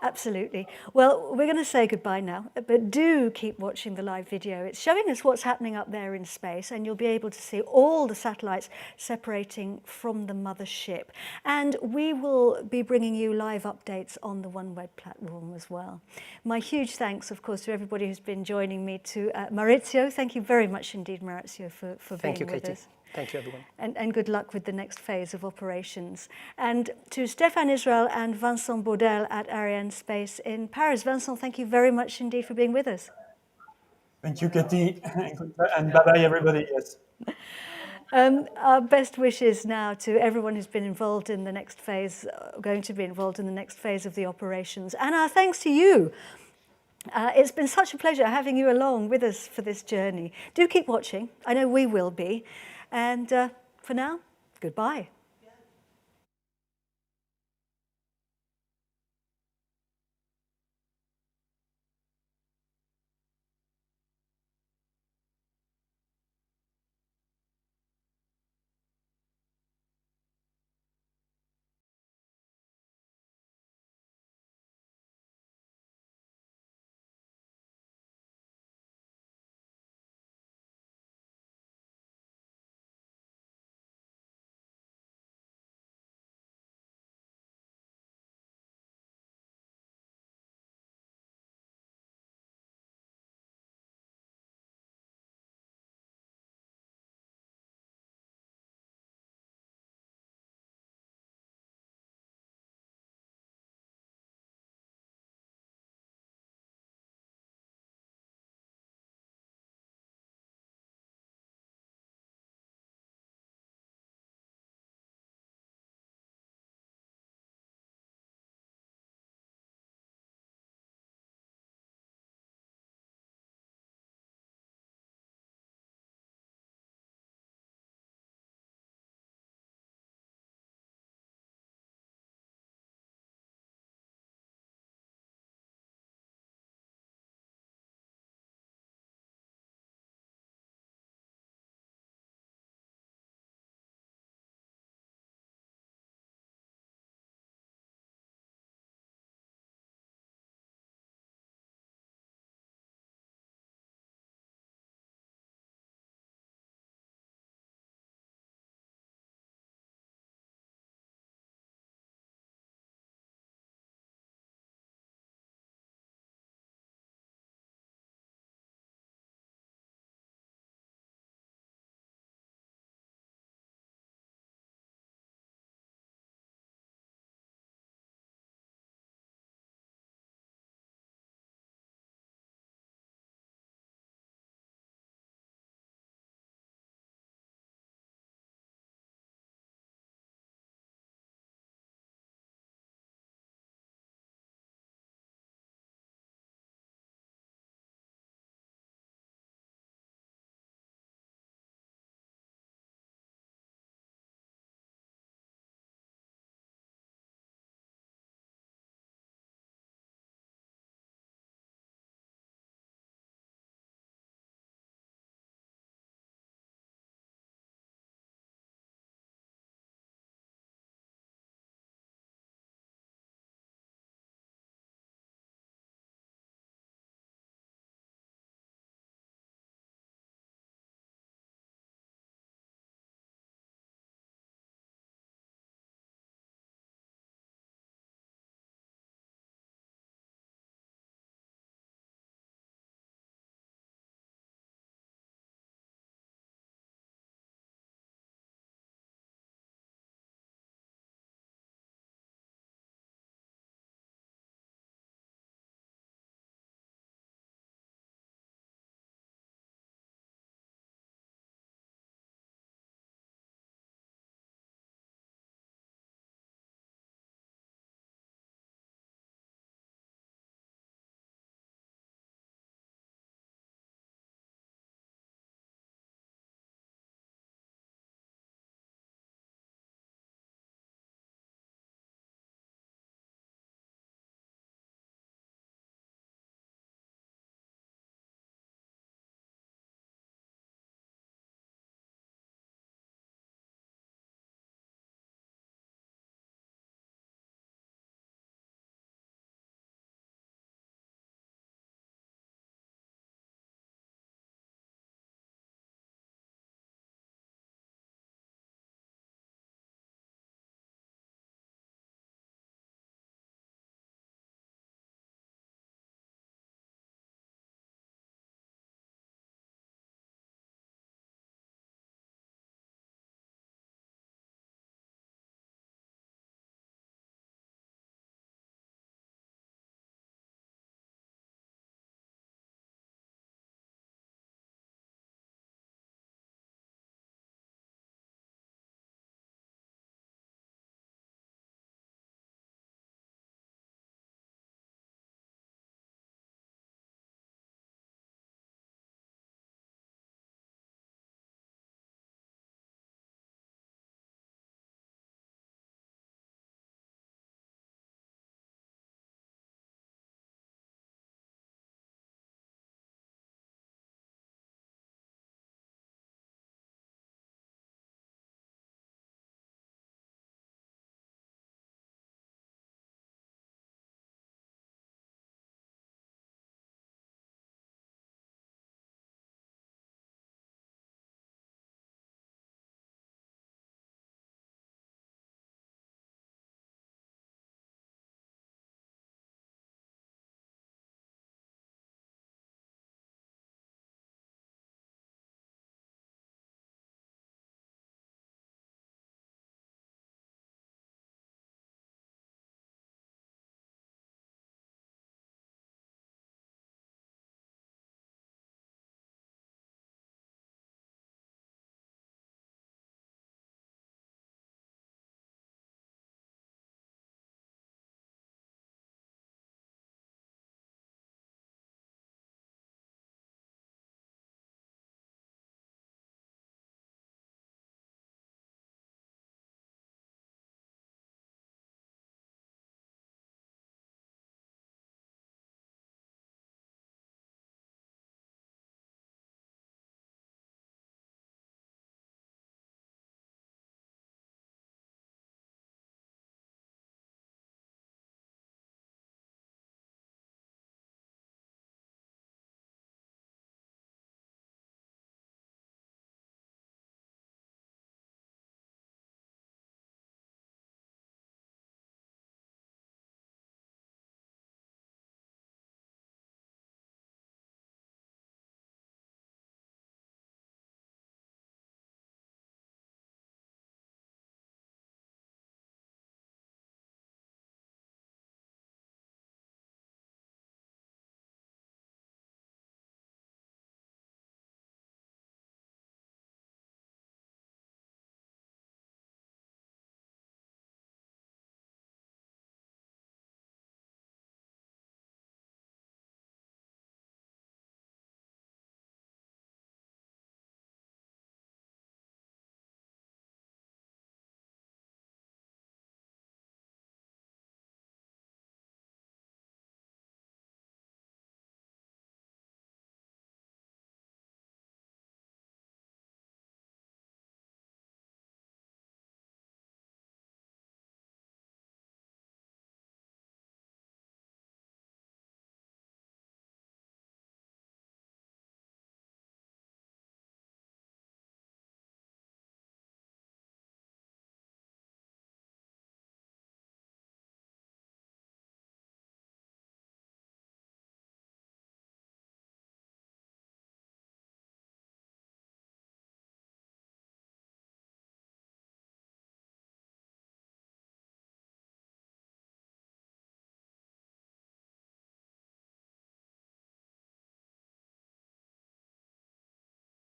Absolutely. Well, we're going to say goodbye now, but do keep watching the live video. It's showing us what's happening up there in space, and you'll be able to see all the satellites separating from the mothership. And we will be bringing you live updates on the OneWeb platform as well. My huge thanks, of course, to everybody who's been joining me, to Maurizio. Thank you very much indeed, Maurizio, for being with Katie. us. Thank you, everyone. And good luck with the next phase of operations. And to Stéphane Israel and Vincent Baudel at Arianespace in Paris. Vincent, thank you very much indeed for being with us. Thank you, Katie, and bye-bye, everybody, yes. Our best wishes now to everyone who's been involved in the next phase, going to be involved in the next phase of the operations. And our thanks to you. It's been such a pleasure having you along with us for this journey. Do keep watching. I know we will be. And for now, goodbye.